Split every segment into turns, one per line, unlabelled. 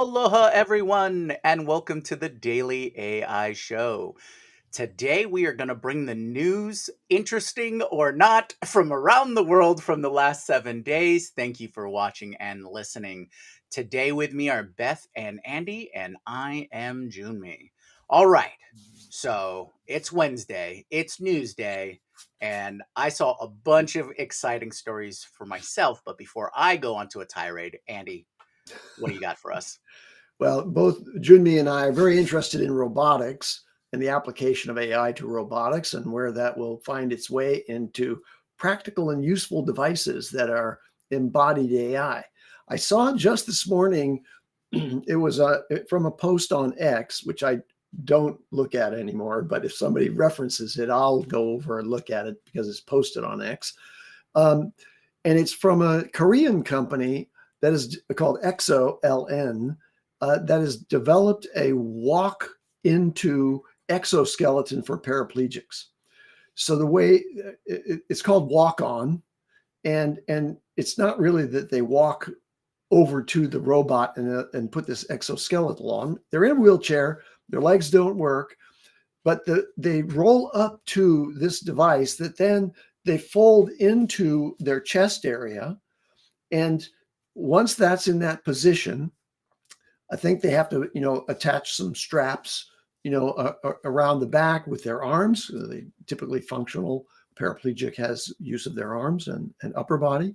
Aloha, everyone, and welcome to the Daily AI Show. Today, we are going to bring the news, interesting or not, from around the world from the last 7 days. Thank you for watching and listening. Today, with me are Beth and Andy, and I am Jyunmi. All right, so it's Wednesday, it's news day, and I saw a bunch of exciting stories for myself. But before I go onto a tirade, Andy, what do you got for us?
Well, both Jyunmi and I are very interested in robotics and the application of AI to robotics and where that will find its way into practical and useful devices that are embodied AI. I saw just this morning, it was from a post on X, which I don't look at anymore, but if somebody references it, I'll go over and look at it because it's posted on X. And it's from a Korean company that is called ExoLN, that has developed a walk into exoskeleton for paraplegics. So the way it's called walk on, and it's not really that they walk over to the robot and put this exoskeleton on. They're in a wheelchair, their legs don't work, but they roll up to this device that then they fold into their chest area. And once that's in that position, I think they have to, attach some straps, around the back with their arms. They typically functional paraplegic has use of their arms and upper body.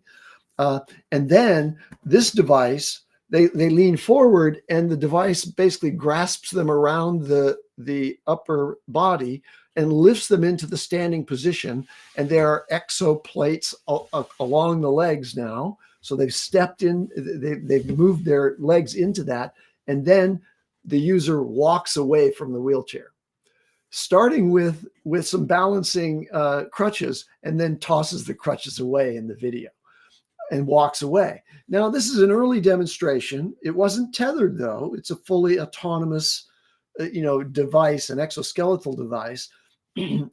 And then this device, they lean forward and the device basically grasps them around the upper body and lifts them into the standing position. And there are exoplates along the legs now. So they've stepped in, they've moved their legs into that. And then the user walks away from the wheelchair, starting with some balancing crutches, and then tosses the crutches away in the video and walks away. Now, this is an early demonstration. It wasn't tethered, though. It's a fully autonomous, device, an exoskeletal device.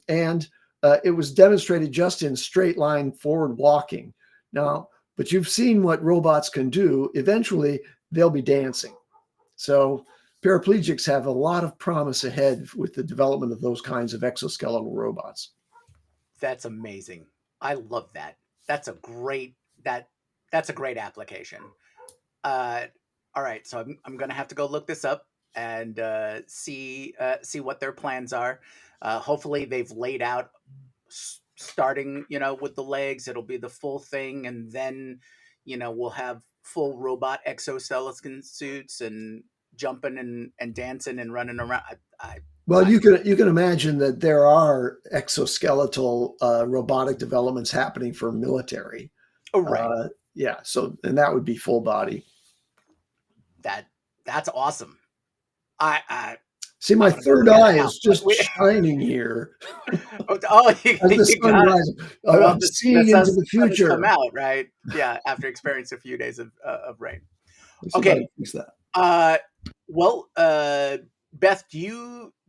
And it was demonstrated just in straight line forward walking. Now, but you've seen what robots can do. Eventually, they'll be dancing. So paraplegics have a lot of promise ahead with the development of those kinds of exoskeletal robots.
That's amazing. I love that. That's a great that's a great application. Uh, all right, so I'm gonna have to go look this up and see what their plans are. Hopefully, they've laid out starting with the legs. It'll be the full thing, and then we'll have full robot exoskeleton suits and jumping and dancing and running around.
Well, you can imagine that there are exoskeletal robotic developments happening for military.
Oh, right.
Yeah. So, and that would be full body.
That's awesome. I
see my third eye is just shining here.
Oh, you
as the sun rises. I'm seeing into the future.
Come out, right? Yeah, after experiencing a few days of rain. Okay. Well, Beth, do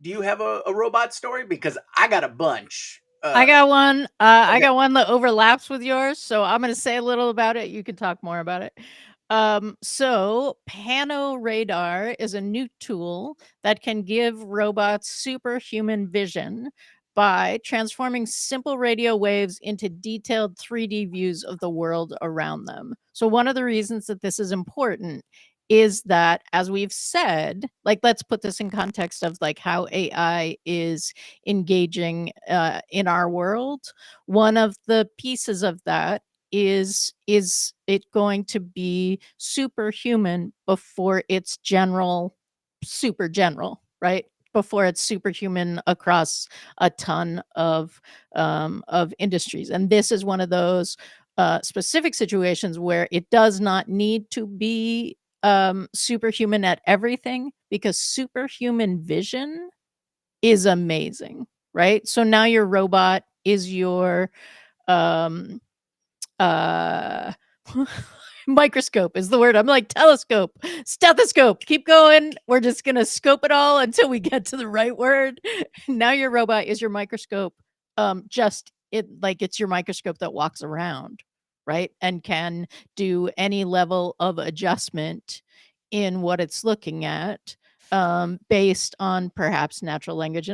you have a robot story? Because I got a bunch.
I got one. Okay. I got one that overlaps with yours, so I'm going to say a little about it. You can talk more about it. So Panoradar is a new tool that can give robots superhuman vision by transforming simple radio waves into detailed 3D views of the world around them. So one of the reasons that this is important is that, as we've said, like, let's put this in context of like how AI is engaging in our world. One of the pieces of that is it going to be superhuman before it's super general, right? Before it's superhuman across a ton of industries. And this is one of those specific situations where it does not need to be superhuman at everything, because superhuman vision is amazing, right? So now your robot is your microscope is the word. I'm like, telescope, stethoscope, keep going. We're just going to scope it all until we get to the right word. Now your robot is your microscope. It's your microscope that walks around, right? And can do any level of adjustment in what it's looking at, based on perhaps natural language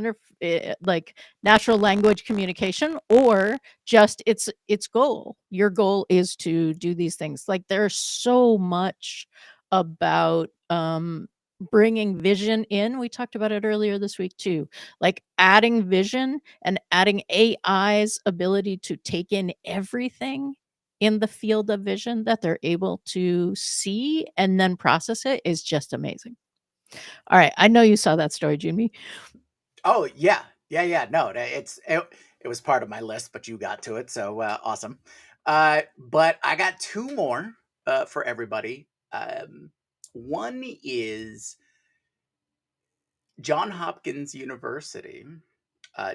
like natural language communication, or just its goal. Your goal is to do these things. Like, there's so much about bringing vision in. We talked about it earlier this week too, like adding vision and adding AI's ability to take in everything in the field of vision that they're able to see and then process it is just amazing. All right, I know you saw that story, Jyunmi.
Oh yeah, yeah. No, it was part of my list, but you got to it, so awesome. But I got two more for everybody. One is John Hopkins University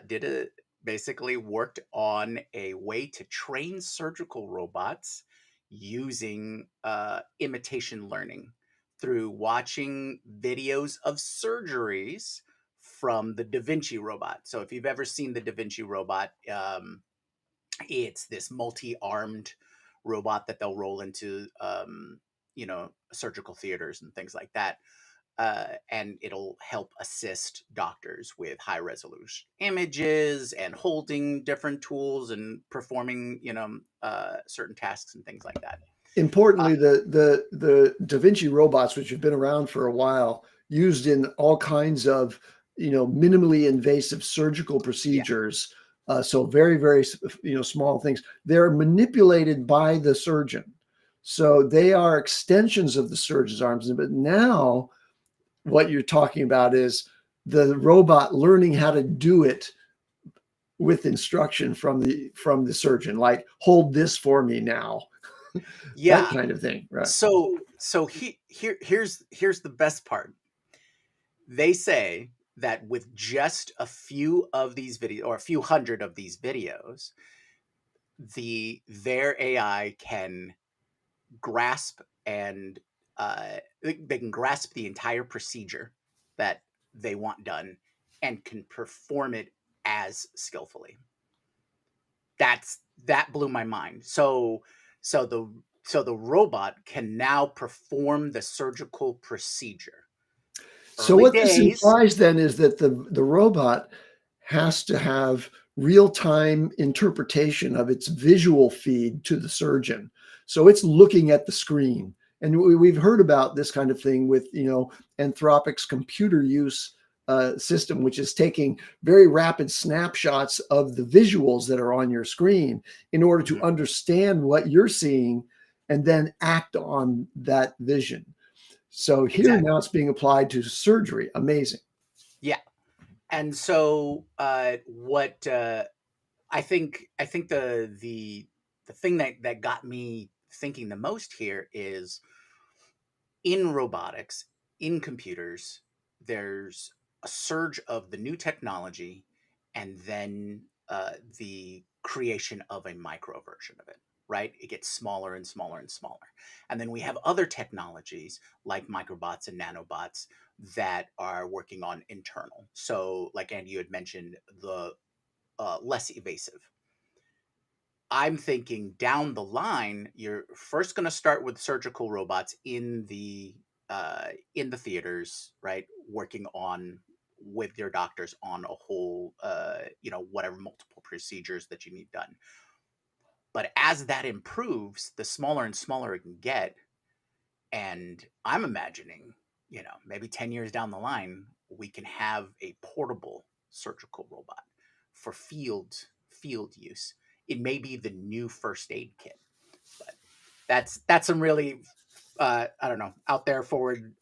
did a basically worked on a way to train surgical robots using imitation learning through watching videos of surgeries from the Da Vinci robot. So if you've ever seen the Da Vinci robot, it's this multi-armed robot that they'll roll into surgical theaters and things like that, and it'll help assist doctors with high resolution images and holding different tools and performing, certain tasks and things like that.
Importantly, the Da Vinci robots, which have been around for a while, used in all kinds of minimally invasive surgical procedures. So very, very small things. They're manipulated by the surgeon, so they are extensions of the surgeon's arms. But now, what you're talking about is the robot learning how to do it with instruction from the surgeon, like hold this for me now.
Yeah.
That kind of thing, right?
So here's the best part. They say that with just a few of these videos, or a few hundred of these videos, their AI can grasp and they can grasp the entire procedure that they want done and can perform it as skillfully. That blew my mind. So the robot can now perform the surgical procedure.
So
Early
what this
days.
implies then is that the robot has to have real-time interpretation of its visual feed to the surgeon. So it's looking at the screen. And we've heard about this kind of thing with, Anthropic's computer use system, which is taking very rapid snapshots of the visuals that are on your screen in order to understand what you're seeing and then act on that vision. So here
Exactly.
now it's being applied to surgery. Amazing.
Yeah. And so what I think the thing that got me thinking the most here is, in robotics, in computers, there's a surge of the new technology, and then the creation of a micro version of it, right? It gets smaller and smaller and smaller. And then we have other technologies like microbots and nanobots that are working on internal. So, like Andy, you had mentioned, the less evasive. I'm thinking down the line, you're first going to start with surgical robots in the theaters, right? Working on with your doctors on a whole, whatever multiple procedures that you need done. But as that improves, the smaller and smaller it can get, and I'm imagining, maybe 10 years down the line, we can have a portable surgical robot for field use. It may be the new first aid kit, but that's some really I don't know, out there forward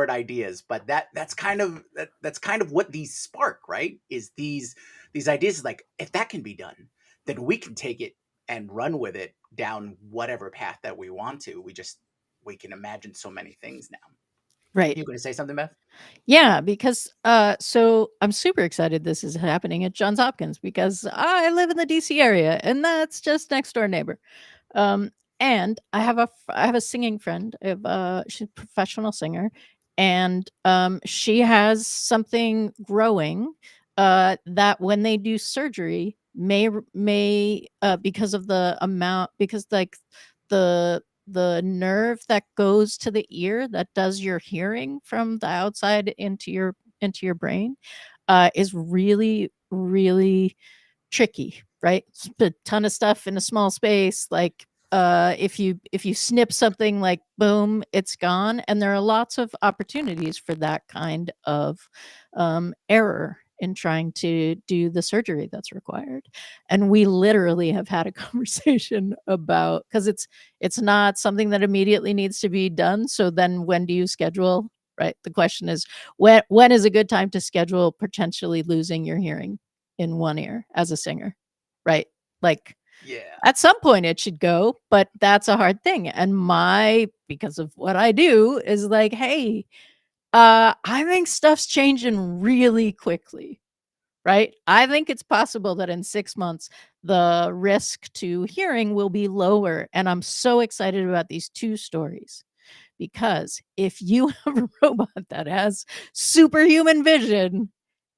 ideas. But that's kind of what these spark, right? Is these ideas, like, if that can be done, then we can take it and run with it down whatever path that we want to. We can imagine so many things now.
Right.
You going to say something, Beth?
Yeah, because so I'm super excited this is happening at Johns Hopkins because I live in the DC area and that's just next door neighbor. Um, and I have a singing friend. She's a professional singer, and she has something growing that when they do surgery may because of the amount, because like the the nerve that goes to the ear that does your hearing from the outside into your brain is really, really tricky, right? It's a ton of stuff in a small space. Like if you snip something, like boom, it's gone. And there are lots of opportunities for that kind of error in trying to do the surgery that's required. And we literally have had a conversation about, because it's not something that immediately needs to be done. So then when do you schedule? Right. The question is, when is a good time to schedule potentially losing your hearing in one ear as a singer, right? Like
Yeah.
at some point it should go, but that's a hard thing. And because of what I do is like, hey, I think stuff's changing really quickly, right? I think it's possible that in 6 months the risk to hearing will be lower. And I'm so excited about these two stories. Because if you have a robot that has superhuman vision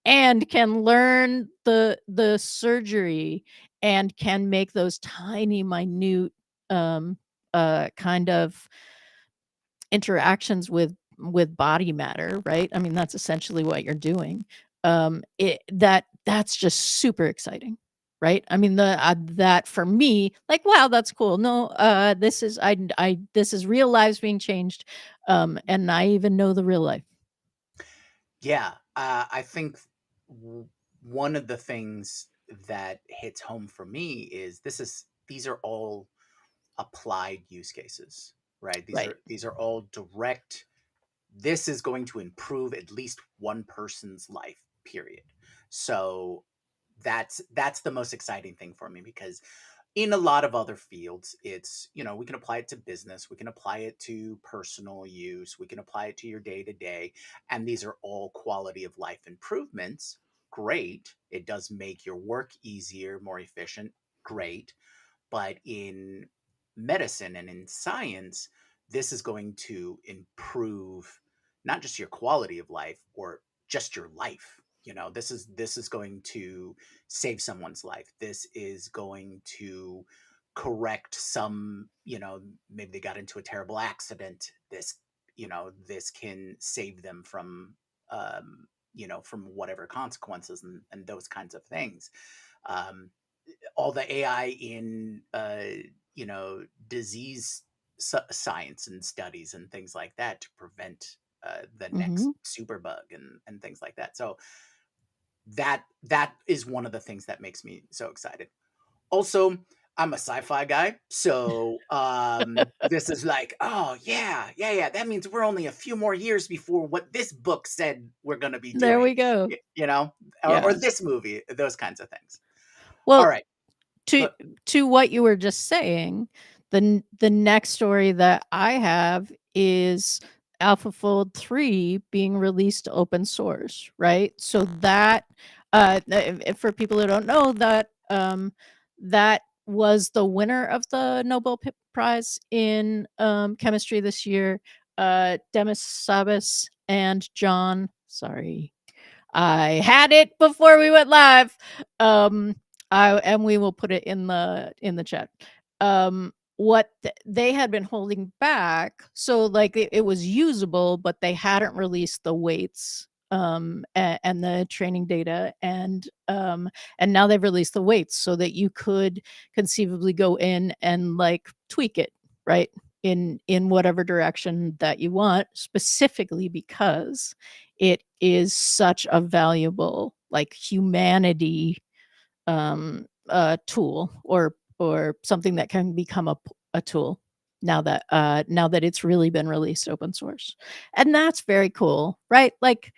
and can learn the surgery and can make those tiny minute um kind of interactions with body matter, right? I mean, that's essentially what you're doing. That's just super exciting, right? I mean, the that for me, like, wow, that's cool. No, this is this is real lives being changed, and I even know the real life.
Yeah, I think one of the things that hits home for me is these are all applied use cases, right?
Right.
These are all direct. This is going to improve at least one person's life, period. So that's the most exciting thing for me, because in a lot of other fields, it's, we can apply it to business, we can apply it to personal use, we can apply it to your day to day, and these are all quality of life improvements. Great. It does make your work easier, more efficient. Great. But in medicine and in science, this is going to improve not just your quality of life or just your life. This is going to save someone's life. This is going to correct some, maybe they got into a terrible accident. This can save them from whatever consequences, and those kinds of things. um, all the AI in disease science and studies and things like that to prevent the next
Hmm.
superbug and things like that. So that is one of the things that makes me so excited. Also, I'm a sci-fi guy, so this is like, oh yeah, yeah, yeah. That means we're only a few more years before what this book said we're going to be
There
doing,
we go.
y- you know, or
Yeah.
this movie, those kinds of things. All
Well,
right,
to
but
to what you were just saying, the next story that I have is AlphaFold 3 being released to open source, right? So that for people who don't know, that was the winner of the Nobel Prize in chemistry this year. Demis Sabas and John, sorry, I had it before we went live. Um, and we will put it in the chat. What they had been holding back, so like it was usable, but they hadn't released the weights and the training data, and now they've released the weights so that you could conceivably go in and like tweak it, right, in whatever direction that you want, specifically because it is such a valuable like humanity tool, or something that can become a tool now that it's really been released open source. And that's very cool, right? Like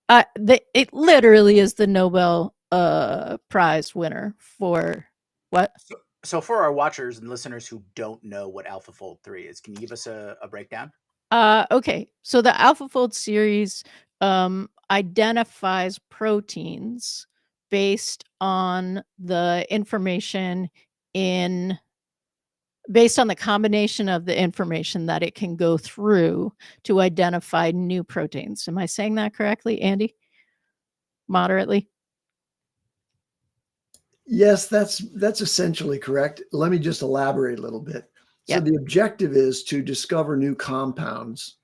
it literally is the Nobel prize winner for what?
so for our watchers and listeners who don't know what AlphaFold 3 is, can you give us a breakdown?
Okay. So the AlphaFold series identifies proteins based on the information in based on the combination of the information that it can go through to identify new proteins. Am I saying that correctly, Andy? Moderately?
Yes, that's essentially correct. Let me just elaborate a little bit. So the objective is to discover new compounds,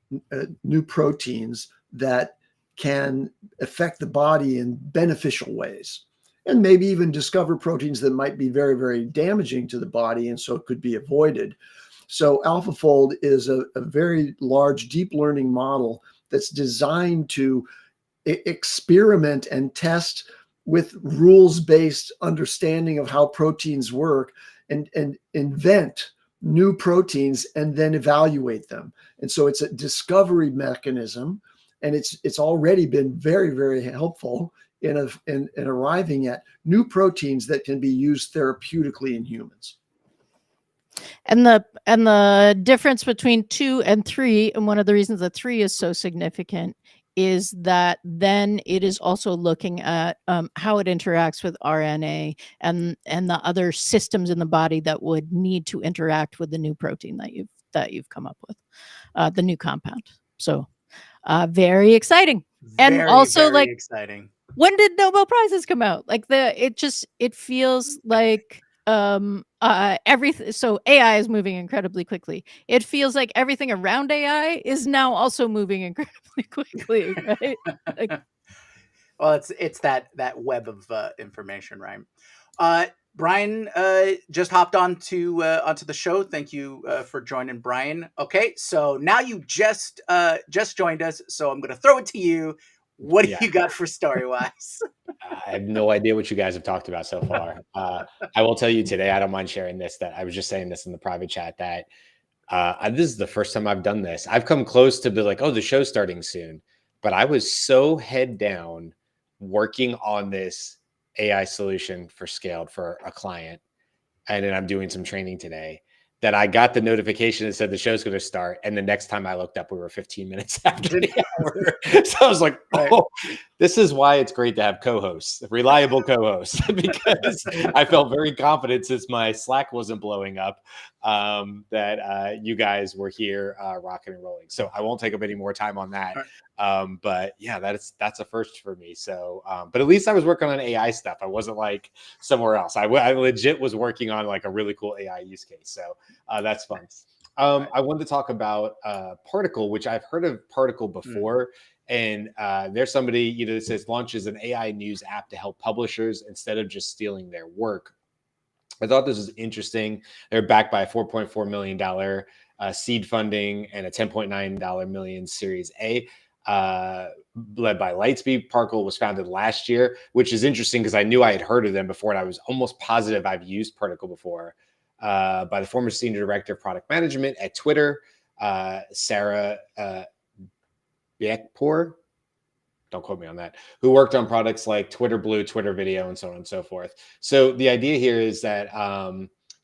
new proteins that can affect the body in beneficial ways, and maybe even discover proteins that might be very, very damaging to the body, and so it could be avoided. So AlphaFold is a very large deep learning model that's designed to experiment and test with rules-based understanding of how proteins work, and invent new proteins and then evaluate them. And so it's a discovery mechanism, and it's already been very, very helpful in arriving at new proteins that can be used therapeutically in humans.
And the difference between 2 and 3, and one of the reasons that 3 is so significant, is that then it is also looking at how it interacts with RNA and the other systems in the body that would need to interact with the new protein that you've come up with, the new compound. So very exciting. And also,
very exciting.
When did Nobel Prizes come out? Like it feels like everything. So AI is moving incredibly quickly. It feels like everything around AI is now also moving incredibly quickly, right? Like,
well, it's that web of information, right? Brian just hopped onto the show. Thank you for joining, Brian. Okay, so now you just joined us, so I'm going to throw it to you. What do you got for Storywise?
I have no idea what you guys have talked about so far. I will tell you today, I don't mind sharing this, that I was just saying this in the private chat, that this is the first time I've done this. I've come close to be like, oh, the show's starting soon. But I was so head down working on this AI solution for Scaled for a client. And then I'm doing some training today, that I got the notification that said the show's going to start. And the next time I looked up, we were 15 minutes after the hour. So I was like, oh, this is why it's great to have co-hosts, reliable co-hosts, because I felt very confident, since my Slack wasn't blowing up, that you guys were here rocking and rolling. So I won't take up any more time on that. But yeah, that's a first for me. So, but at least I was working on AI stuff. I wasn't like somewhere else. I legit was working on like a really cool AI use case. So that's fun. I wanted to talk about Particle, which I've heard of Particle before. And there's somebody, that says launches an AI news app to help publishers instead of just stealing their work. I thought this was interesting. They're backed by a $4.4 million seed funding and a $10.9 million Series A, led by Lightspeed. Particle was founded last year, which is interesting because I knew I had heard of them before, and I was almost positive I've used Particle before, by the former senior director of product management at Twitter, Sarah Biekpour. Don't quote me on that, who worked on products like Twitter Blue, Twitter Video, and so on and so forth. So the idea here is that,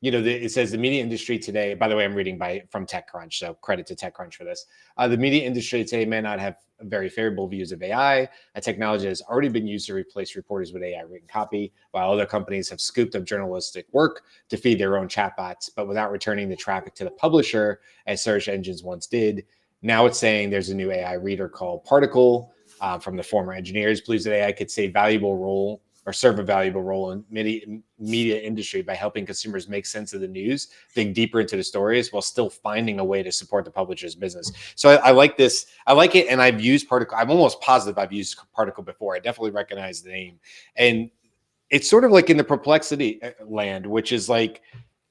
it says the media industry today, by the way, I'm reading from TechCrunch, so credit to TechCrunch for this. The media industry today may not have very favorable views of AI, a technology that has already been used to replace reporters with AI written copy, while other companies have scooped up journalistic work to feed their own chatbots, but without returning the traffic to the publisher, as search engines once did. Now it's saying there's a new AI reader called Particle, from the former engineers, believes that AI could serve a valuable role in media industry by helping consumers make sense of the news, dig deeper into the stories, while still finding a way to support the publisher's business. So I like this. I like it, and I've used Particle. I'm almost positive I've used Particle before. I definitely recognize the name, and it's sort of like in the perplexity land, which is like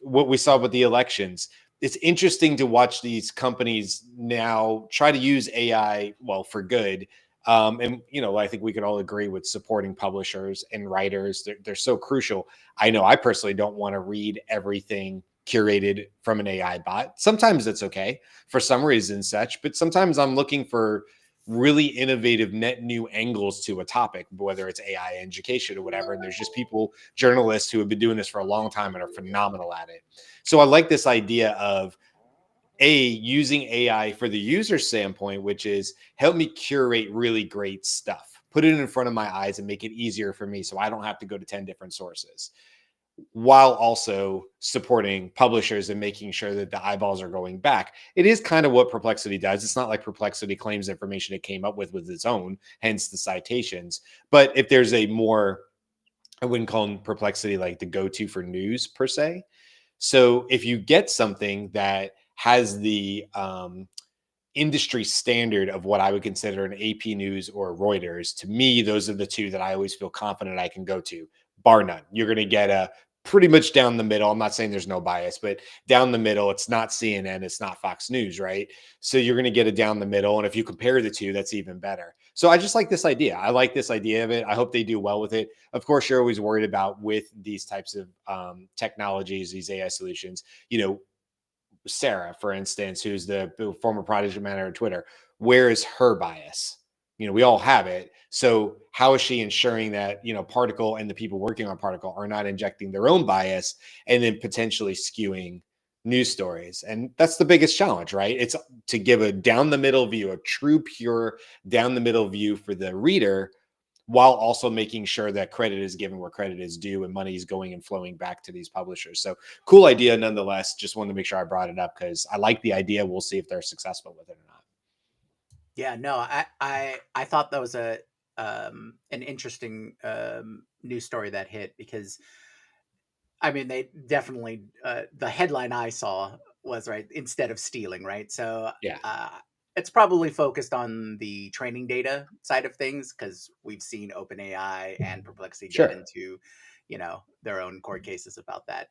what we saw with the elections. It's interesting to watch these companies now try to use AI, for good. And I think we could all agree with supporting publishers and writers. They're so crucial. I know I personally don't want to read everything curated from an AI bot. Sometimes it's okay for some reason such, but sometimes I'm looking for really innovative, net new angles to a topic, whether it's AI education or whatever. And there's just journalists who have been doing this for a long time and are phenomenal at it. So I like this idea of using AI for the user standpoint, which is help me curate really great stuff, put it in front of my eyes and make it easier for me so I don't have to go to 10 different sources, while also supporting publishers and making sure that the eyeballs are going back. It is kind of what Perplexity does. It's not like Perplexity claims information it came up with its own, hence the citations. But if there's I wouldn't call Perplexity like the go-to for news per se. So if you get something that has the industry standard of what I would consider an AP News or Reuters, to me, those are the two that I always feel confident I can go to, bar none. You're going to get a pretty much down the middle. I'm not saying there's no bias, but down the middle, it's not CNN, it's not Fox News, right? So you're going to get a down the middle. And if you compare the two, that's even better. So I just like this idea. I like this idea of it. I hope they do well with it. Of course, you're always worried about with these types of technologies, these AI solutions, Sarah, for instance, who's the former project manager of Twitter, where is her bias? We all have it. So how is she ensuring that, Particle and the people working on Particle are not injecting their own bias and then potentially skewing news stories? And that's the biggest challenge, right? It's to give a down the middle view, a true, pure down the middle view for the reader, while also making sure that credit is given where credit is due and money is going and flowing back to these publishers. So cool idea nonetheless. Just wanted to make sure I brought it up because I like the idea. We'll see if they're successful with it or not.
Yeah, no, I thought that was an interesting news story that hit, because I mean, they definitely the headline I saw was, right, instead of stealing, right? So
Yeah,
it's probably focused on the training data side of things, because we've seen OpenAI and Perplexity get
sure.
into, their own court cases about that.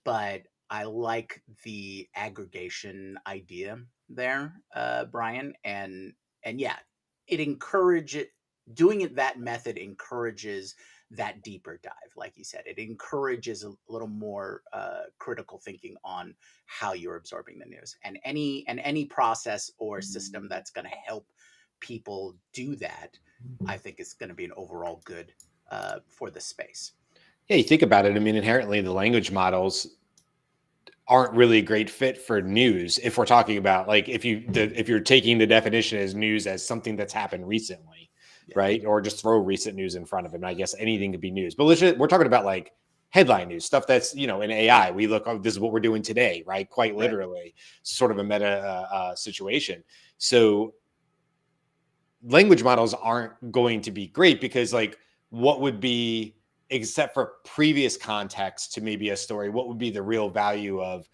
But I like the aggregation idea there, Brian, and yeah, it encourages doing it. That method encourages that deeper dive, like you said. It encourages a little more critical thinking on how you're absorbing the news, and any process or system that's going to help people do that, I think is going to be an overall good for the space.
Yeah, you think about it. I mean, inherently, the language models aren't really a great fit for news. If we're talking about like if you're taking the definition as news as something that's happened recently,
Yeah.
right? Or just throw recent news in front of it. And I guess anything could be news. But we're talking about like headline news stuff that's in AI. We look, oh, this is what we're doing today, right? Quite
Right.
literally, sort of a meta situation. So language models aren't going to be great because like what would be, except for previous context to maybe a story, what would be the real value of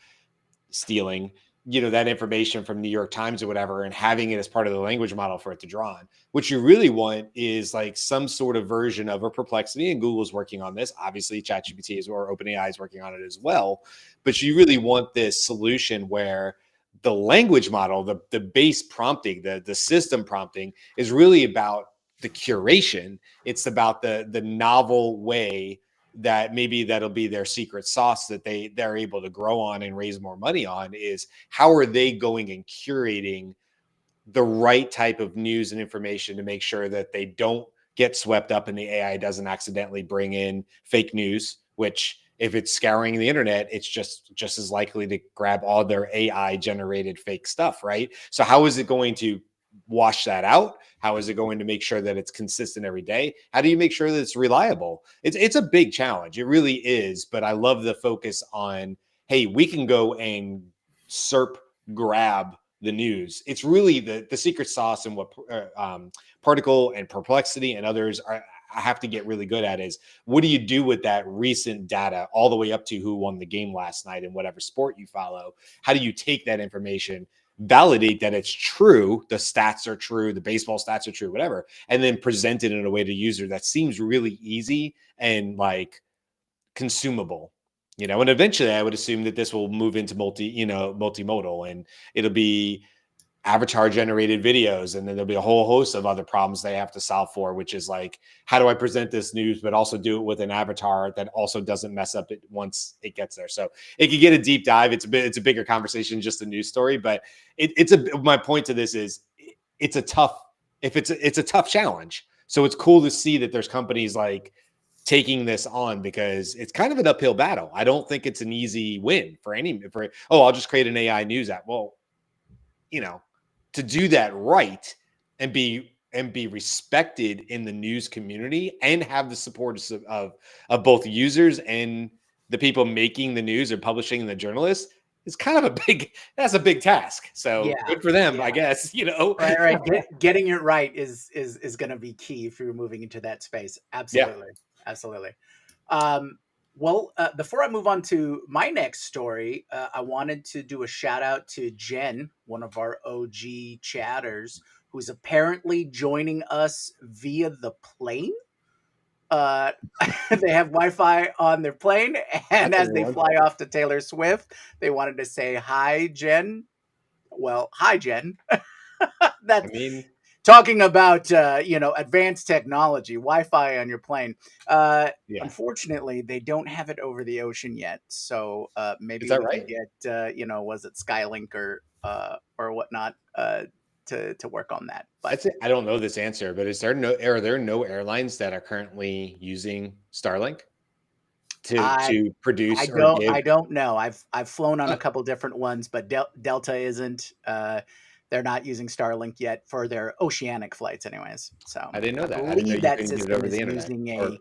stealing that information from New York Times or whatever and having it as part of the language model for it to draw on? What you really want is like some sort of version of a Perplexity, and Google's working on this. Obviously ChatGPT is, or OpenAI is working on it as well, but you really want this solution where the language model, the base prompting, the system prompting is really about the curation. It's about the novel way that maybe that'll be their secret sauce that they're able to grow on and raise more money on, is how are they going and curating the right type of news and information to make sure that they don't get swept up and the AI doesn't accidentally bring in fake news, which if it's scouring the internet, it's just as likely to grab all their AI generated fake stuff, right? So how is it going to wash that out? How is it going to make sure that it's consistent every day? How do you make sure that it's reliable? It's a big challenge. It really is. But I love the focus on, hey, we can go and grab the news. It's really the secret sauce, and what Particle and Perplexity and others have to get really good at is, what do you do with that recent data all the way up to who won the game last night in whatever sport you follow? How do you take that information, validate that it's true, the stats are true, the baseball stats are true, whatever, and then present it in a way to user that seems really easy and like consumable? And eventually I would assume that this will move into multimodal, and it'll be avatar generated videos, and then there'll be a whole host of other problems they have to solve for, which is like, how do I present this news but also do it with an avatar that also doesn't mess up it once it gets there? So it could get a deep dive. It's a bigger conversation, just a news story, but my point to this is it's a tough challenge. So it's cool to see that there's companies like taking this on, because it's kind of an uphill battle. I don't think it's an easy win for I'll just create an AI news app. Well, to do that right and be respected in the news community and have the support of both users and the people making the news or publishing, the journalists, is kind of that's a big task. So good for them, I guess,
Right. Getting it right is going to be key if you're moving into that space. Absolutely.
Yeah.
Absolutely. Well, before I move on to my next story, I wanted to do a shout out to Jen, one of our OG chatters, who's apparently joining us via the plane. Uh, they have Wi-Fi on their plane, and
That's a
as
new
they
one.
fly off to Taylor Swift, they wanted to say hi, Jen. Well, hi, Jen.
I
That's
mean,
talking about advanced technology, Wi-Fi on your plane.
yeah.
Unfortunately, they don't have it over the ocean yet. So
Is
maybe
that
we can
right?
get was it Skylink or whatnot to work on that. But
That's it. I don't know this answer, but are there no airlines that are currently using Starlink
I
to
I
produce or
don't
give?
I don't know. I've flown on
Huh,
a couple different ones, but Delta isn't. They're not using Starlink yet for their oceanic flights, anyways. So
I didn't know
I
that. I didn't know
believe
you
that
couldn't get it
system
over
is
the internet.
using
Or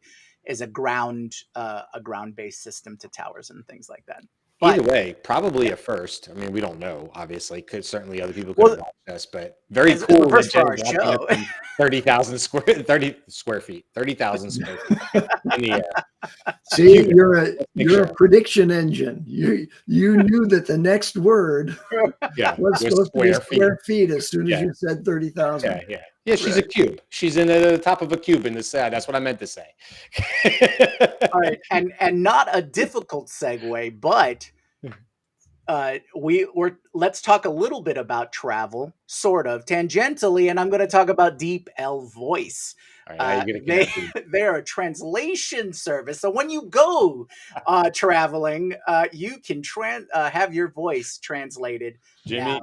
a ground based system to towers and things like that.
either
But
way, probably
yeah,
a first. I mean, we don't know, obviously. Could certainly other people could have
well,
watched us, but very
as a
cool that
first for
Jen's
our
watching us
show.
from 30 square feet, 30,000 square feet in the air.
See,
Cubic. Let's make
you're a
sure.
prediction engine. You knew that the next word
Yeah,
was
was
supposed to be
square feet.
square feet as soon as
Yeah,
you said 30,000.
yeah. She's a
Right.
cube. She's in the top of a cube in the side. That's what I meant to say.
All right, and not a difficult segue, but let's talk a little bit about travel, sort of tangentially, and I'm going to talk about Deep L Voice.
All right, now you're gonna
They
connect me.
they're a translation service, so when you go traveling, you can have your voice translated. Now,
Jimmy,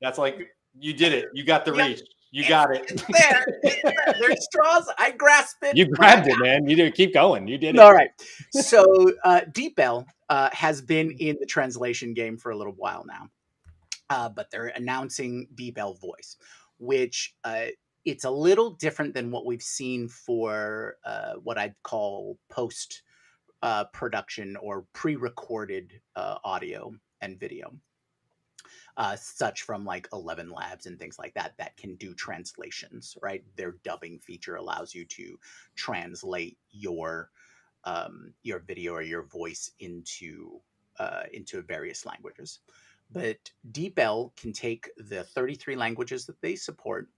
that's like you did it. You got the
yep,
reach. You got it.
it's there. It's there. There's straws. I grasp it.
You
When I
grabbed it, man. You did keep going. You did
All
it.
right. So DeepL has been in the translation game for a little while now, but they're announcing DeepL Voice, which it's a little different than what we've seen for what I'd call post production or pre-recorded audio and video. Such from like 11 Labs and things like that that can do translations, right? Their dubbing feature allows you to translate your video or your voice into various languages. But DeepL can take the 33 languages that they support,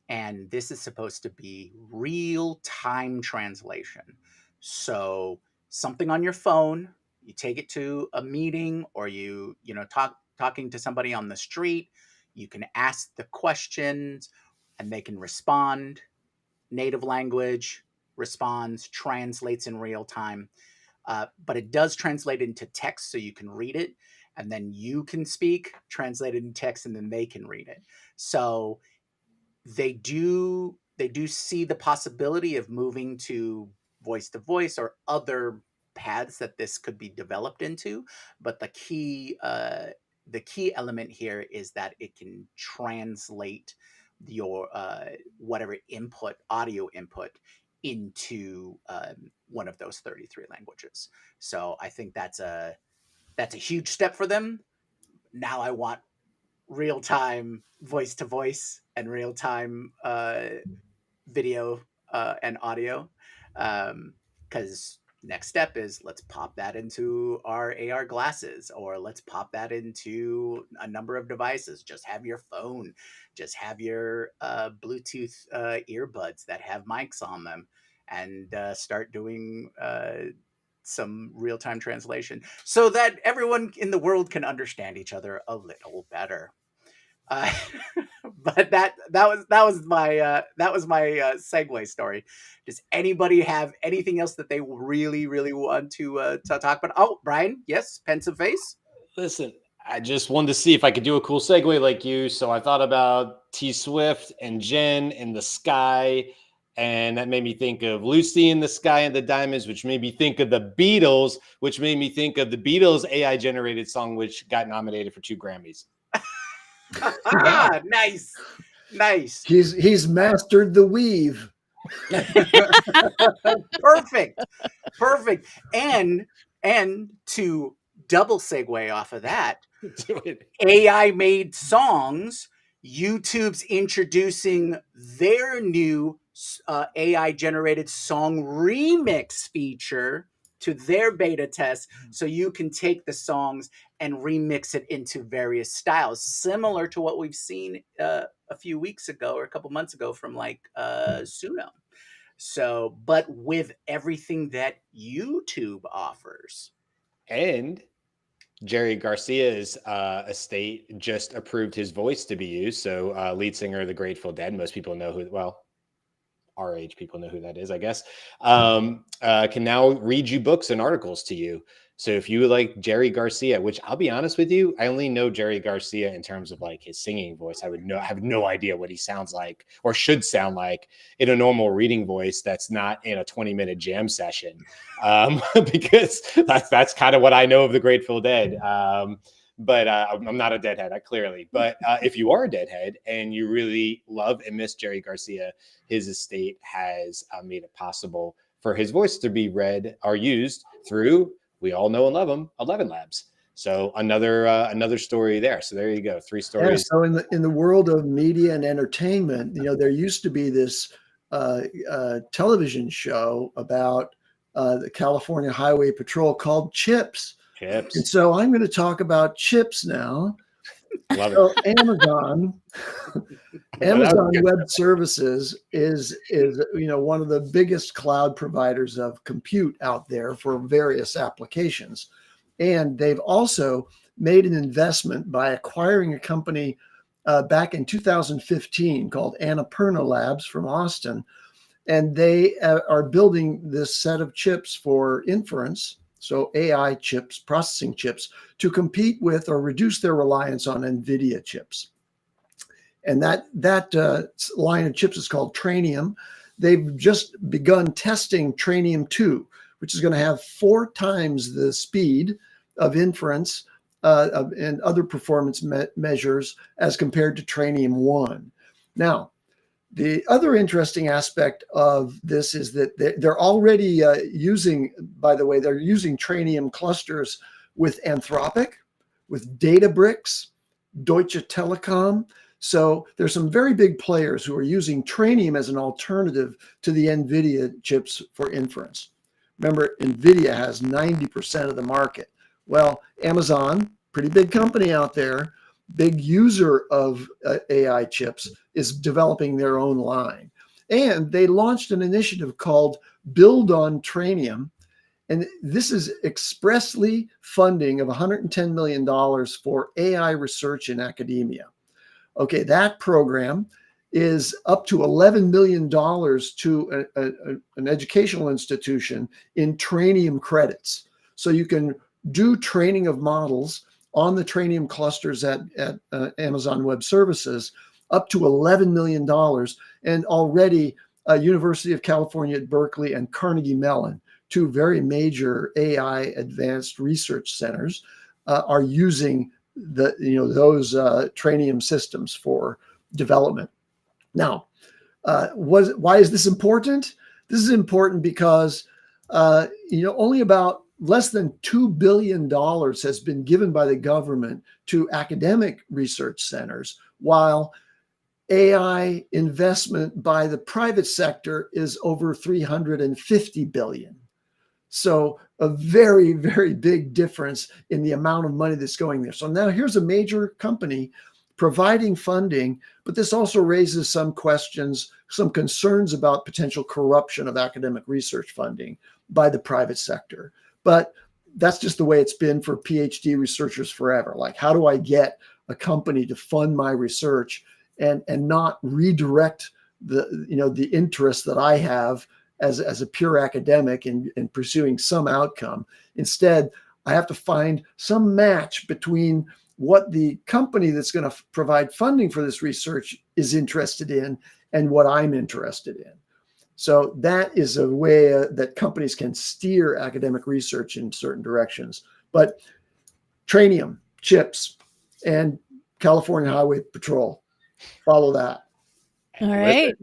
and this is supposed to be real time translation. So something on your phone, you take it to a meeting, or talking to somebody on the street, you can ask the questions, and they can respond native language, responds, translates in real time. But it does translate into text so you can read it, and then you can speak, translate it in text, and then they can read it. So they do see the possibility of moving to voice or other paths that this could be developed into. But the key element here is that it can translate your whatever audio input into one of those 33 languages. So I think that's a huge step for them. Now I want real time voice to voice and real time video and audio. Because next step is let's pop that into our AR glasses, or let's pop that into a number of devices. Just have your phone, just have your Bluetooth earbuds that have mics on them, and start doing some real time translation so that everyone in the world can understand each other a little better. Uh, but that was my segue story. Does anybody have anything else that they really really want to talk about? Oh, Brian, yes, pensive face.
Listen, I just wanted to see if I could do a cool segue like you. So I thought about T Swift and Jen in the sky. And that made me think of Lucy in the Sky and the Diamonds, which made me think of the Beatles, which made me think of the Beatles AI generated song, which got nominated for 2 Grammys.
Wow.
Nice, nice.
He's mastered the weave.
Perfect, perfect. And to double segue off of that,
Do it.
AI made songs. YouTube's introducing their new AI generated song remix feature to their beta test, so you can take the songs and remix it into various styles, similar to what we've seen a few weeks ago or a couple months ago from like Suno. So, but with everything that YouTube offers.
And Jerry Garcia's estate just approved his voice to be used. So lead singer of the Grateful Dead, most people know who, well, our age people know who that is, I guess, can now read you books and articles to you. So if you like Jerry Garcia, which I'll be honest with you, I only know Jerry Garcia in terms of like his singing voice. I have no idea what he sounds like or should sound like in a normal reading voice that's not in a 20-minute jam session, because that's kind of what I know of the Grateful Dead. But I'm not a deadhead, clearly. But if you are a deadhead and you really love and miss Jerry Garcia, his estate has made it possible for his voice to be read or used through, we all know and love him, 11 Labs. So another story there. So there you go, 3 stories.
Yeah, so in the world of media and entertainment, there used to be this television show about the California Highway Patrol called Chips. And so I'm going to talk about chips now.
Love it.
So Amazon Web Services is one of the biggest cloud providers of compute out there for various applications. And they've also made an investment by acquiring a company back in 2015 called Annapurna Labs from Austin. And they are building this set of chips for inference. So AI chips, processing chips, to compete with or reduce their reliance on NVIDIA chips. And that line of chips is called Trainium. They've just begun testing Trainium 2, which is going to have 4 times the speed of inference and other performance measures as compared to Trainium 1. Now, the other interesting aspect of this is that they're already using Trainium clusters with Anthropic, with Databricks, Deutsche Telekom. So there's some very big players who are using Trainium as an alternative to the NVIDIA chips for inference. Remember, NVIDIA has 90% of the market. Well, Amazon, pretty big company out there, big user of AI chips, is developing their own line. And they launched an initiative called Build on Trainium. And this is expressly funding of $110 million for AI research in academia. Okay, that program is up to $11 million to an educational institution in Trainium credits. So you can do training of models on the Trainium clusters at Amazon Web Services, up to $11 million. And already University of California at Berkeley and Carnegie Mellon, 2 very major AI advanced research centers, are using those Trainium systems for development. Now, why is this important? This is important because only about less than $2 billion has been given by the government to academic research centers, while AI investment by the private sector is over $350 billion. So a very, very big difference in the amount of money that's going there. So now here's a major company providing funding, but this also raises some questions, some concerns about potential corruption of academic research funding by the private sector. But that's just the way it's been for PhD researchers forever. Like, how do I get a company to fund my research and not redirect the interest that I have as a pure academic in pursuing some outcome? Instead, I have to find some match between what the company that's going to provide funding for this research is interested in and what I'm interested in. So that is a way that companies can steer academic research in certain directions. But Trainium, chips, and California Highway Patrol, follow that.
All right.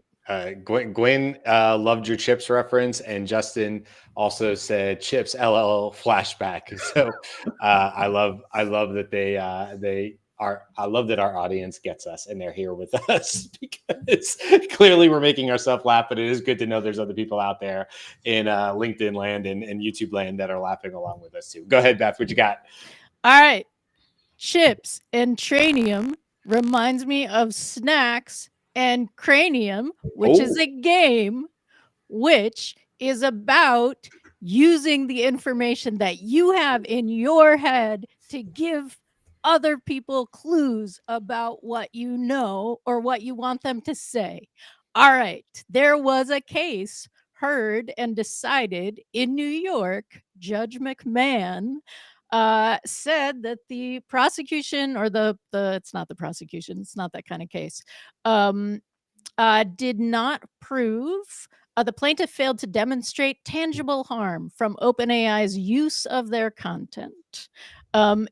Gwen loved your chips reference, and Justin also said chips LL flashback. So I love that they I love that our audience gets us and they're here with us because clearly we're making ourselves laugh, but it is good to know there's other people out there in LinkedIn land and YouTube land that are laughing along with us too. Go ahead, Beth, what you got?
All right. Chips and Tranium reminds me of Snacks and Cranium, which is a game which is about using the information that you have in your head to give other people clues about what you know or what you want them to say. All right, there was a case heard and decided in New York. Judge McMahon said that the prosecution or the it's not the prosecution, it's not that kind of case, did not prove the plaintiff failed to demonstrate tangible harm from OpenAI's use of their content.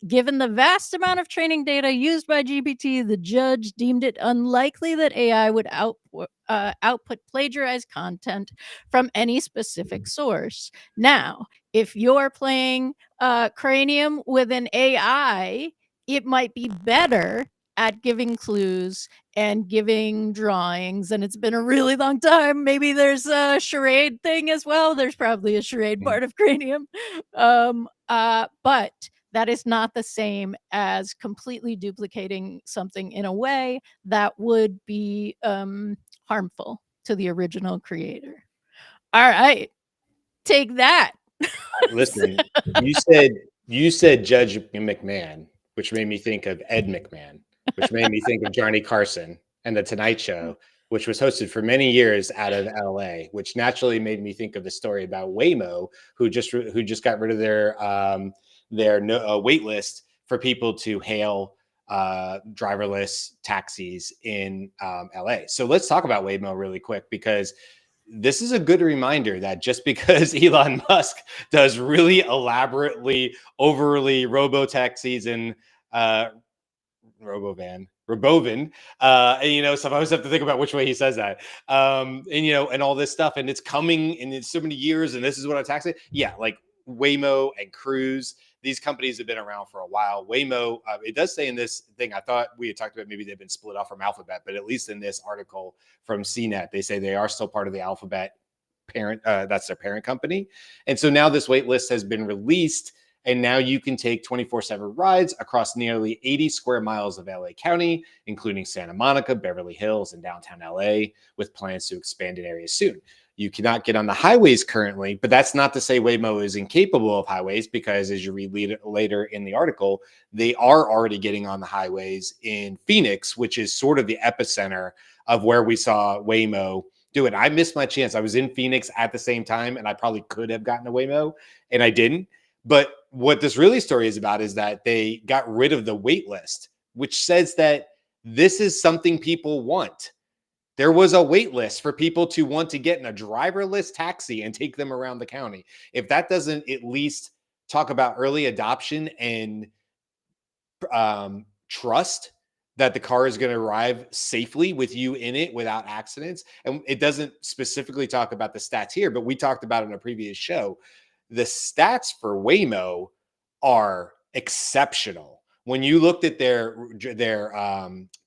Given the vast amount of training data used by GPT, the judge deemed it unlikely that AI would output plagiarized content from any specific source. Now, if you're playing Cranium with an AI, it might be better at giving clues and giving drawings, and it's been a really long time. Maybe there's a charade thing as well. There's probably a charade part of Cranium. But that is not the same as completely duplicating something in a way that would be harmful to the original creator. All right, take that.
Listen, you said Judge McMahon, which made me think of Ed McMahon, which made me think of Johnny Carson and The Tonight Show, which was hosted for many years out of LA, which naturally made me think of the story about Waymo, who just got rid of their wait list for people to hail driverless taxis in LA. So let's talk about Waymo really quick, because this is a good reminder that just because Elon Musk does really elaborately, overly robo-taxis and Robovan, and sometimes I have to think about which way he says that, and all this stuff, and it's coming in so many years, and this is what a taxi. Yeah, like Waymo and Cruise, these companies have been around for a while. Waymo, it does say in this thing, I thought we had talked about maybe they've been split off from Alphabet, but at least in this article from CNET, they say they are still part of the Alphabet parent. That's their parent company, and so now this wait list has been released. And now you can take 24/7 rides across nearly 80 square miles of LA County, including Santa Monica, Beverly Hills, and downtown LA, with plans to expand in areas soon. You cannot get on the highways currently, but that's not to say Waymo is incapable of highways, because as you read later in the article, they are already getting on the highways in Phoenix, which is sort of the epicenter of where we saw Waymo do it. I missed my chance. I was in Phoenix at the same time, and I probably could have gotten a Waymo, and I didn't. But what this really story is about is that they got rid of the wait list, which says that this is something people want. There was a wait list for people to want to get in a driverless taxi and take them around the county. If that doesn't at least talk about early adoption and trust that the car is going to arrive safely with you in it without accidents. And it doesn't specifically talk about the stats here, but we talked about it in a previous show. The stats for Waymo are exceptional. When you looked at their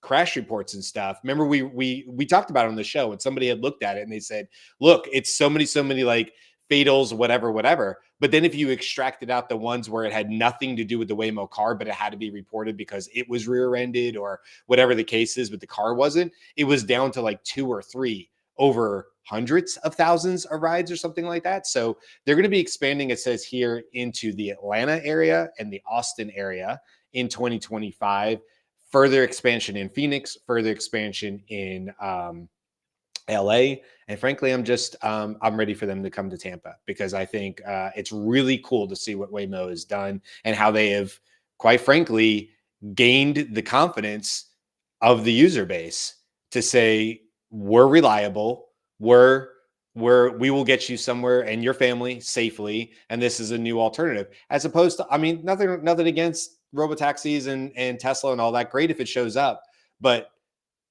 crash reports and stuff, remember we talked about it on the show, and somebody had looked at it and they said, look, it's so many like fatals, whatever. But then if you extracted out the ones where it had nothing to do with the Waymo car, but it had to be reported because it was rear-ended or whatever the case is, but the car wasn't, it was down to like 2 or 3 over hundreds of thousands of rides or something like that. So they're going to be expanding, it says here, into the Atlanta area and the Austin area in 2025. Further expansion in Phoenix, further expansion in LA. And frankly, I'm ready for them to come to Tampa, because I think it's really cool to see what Waymo has done and how they have, quite frankly, gained the confidence of the user base to say, we're reliable, we will get you somewhere and your family safely, and this is a new alternative. As opposed to, I mean, nothing against robotaxis and Tesla and all that. Great if it shows up, but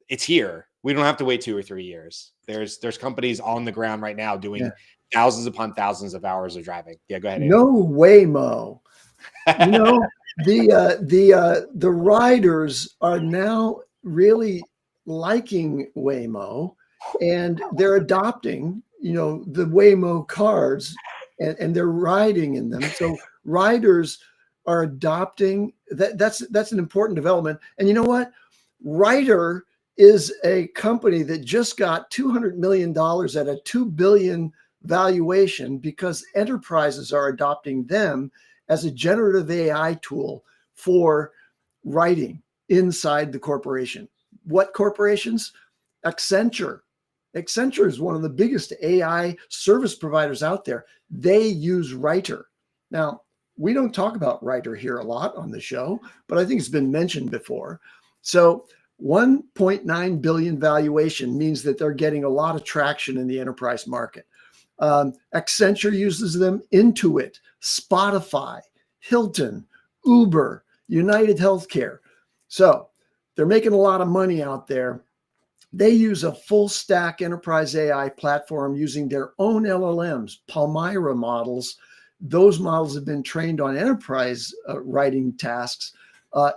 it's here. We don't have to wait 2 or 3 years. There's companies on the ground right now doing thousands upon thousands of hours of driving. Yeah, go ahead.
No Waymo. The riders are now really liking Waymo, and they're adopting, the Waymo cars, and they're riding in them. So riders are adopting that. That's an important development. And you know what? Ryder is a company that just got $200 million at a $2 billion valuation because enterprises are adopting them as a generative AI tool for writing inside the corporation. What corporations? Accenture. Accenture is one of the biggest AI service providers out there. They use Writer. Now, we don't talk about Writer here a lot on the show, but I think it's been mentioned before. So 1.9 billion valuation means that they're getting a lot of traction in the enterprise market. Accenture uses them, Intuit, Spotify, Hilton, Uber, United Healthcare. So they're making a lot of money out there. They use a full stack enterprise AI platform using their own LLMs, Palmyra models. Those models have been trained on enterprise writing tasks.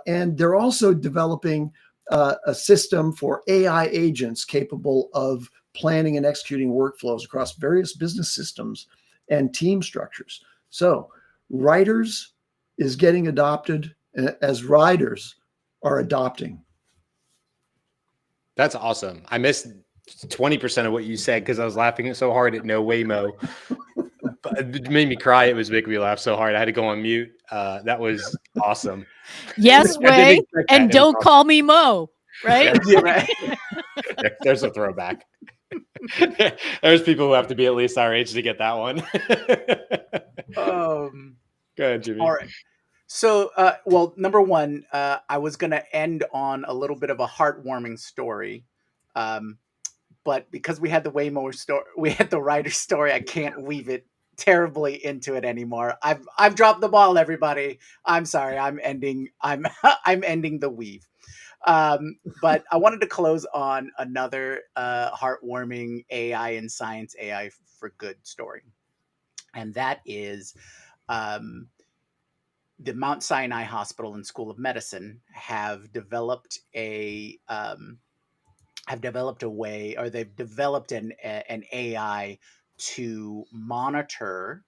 And they're also developing a system for AI agents capable of planning and executing workflows across various business systems and team structures. So writers is getting adopted as riders are adopting.
That's awesome. I missed 20% of what you said because I was laughing so hard at no Waymo. It made me cry. It was making me laugh so hard. I had to go on mute. That was awesome.
Yes,
I
Way,
didn't expect that.
and
It was
don't
awesome.
call me Mo, right?
Yeah, right.
There's a throwback. There's people who have to be at least our age to get that one. Go ahead, Jimmy.
All right. So, well, number one, I was going to end on a little bit of a heartwarming story. But because we had the Waymo story, we had the writer story, I can't weave it terribly into it anymore. I've dropped the ball, everybody. I'm sorry. I'm ending the weave. But I wanted to close on another heartwarming AI and science AI for good story. And that is the Mount Sinai Hospital and School of Medicine have developed a way, or they've developed an AI to monitor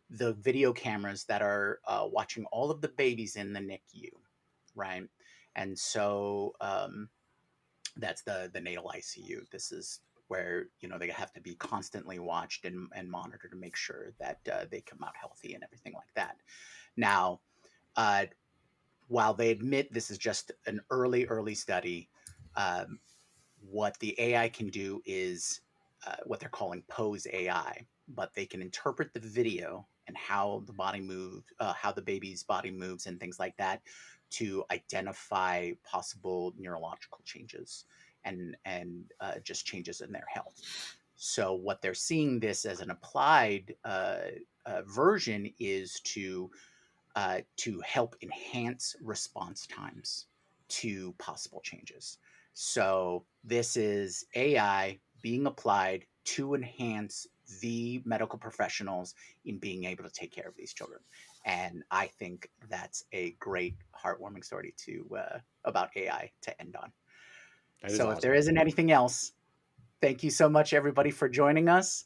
the video cameras that are watching all of the babies in the NICU, right? And so that's the natal ICU. This is where they have to be constantly watched and monitored to make sure that they come out healthy and everything like that. Now, while they admit this is just an early study, um, what the AI can do is what they're calling pose AI, but they can interpret the video and how the body moves, how the baby's body moves, and things like that to identify possible neurological changes and just changes in their health. So what they're seeing this as an applied version is to help enhance response times to possible changes. So this is AI being applied to enhance the medical professionals in being able to take care of these children. And I think that's a great heartwarming story about AI to end on. So if there isn't anything else, thank you so much, everybody, for joining us.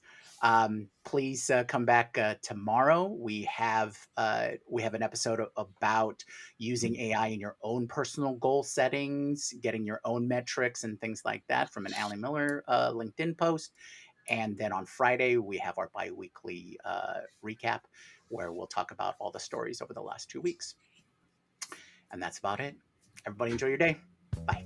Please come back tomorrow. We have an episode about using AI in your own personal goal settings, getting your own metrics and things like that from an Allie Miller LinkedIn post. And then on Friday, we have our biweekly recap where we'll talk about all the stories over the last 2 weeks. And that's about it. Everybody enjoy your day. Bye.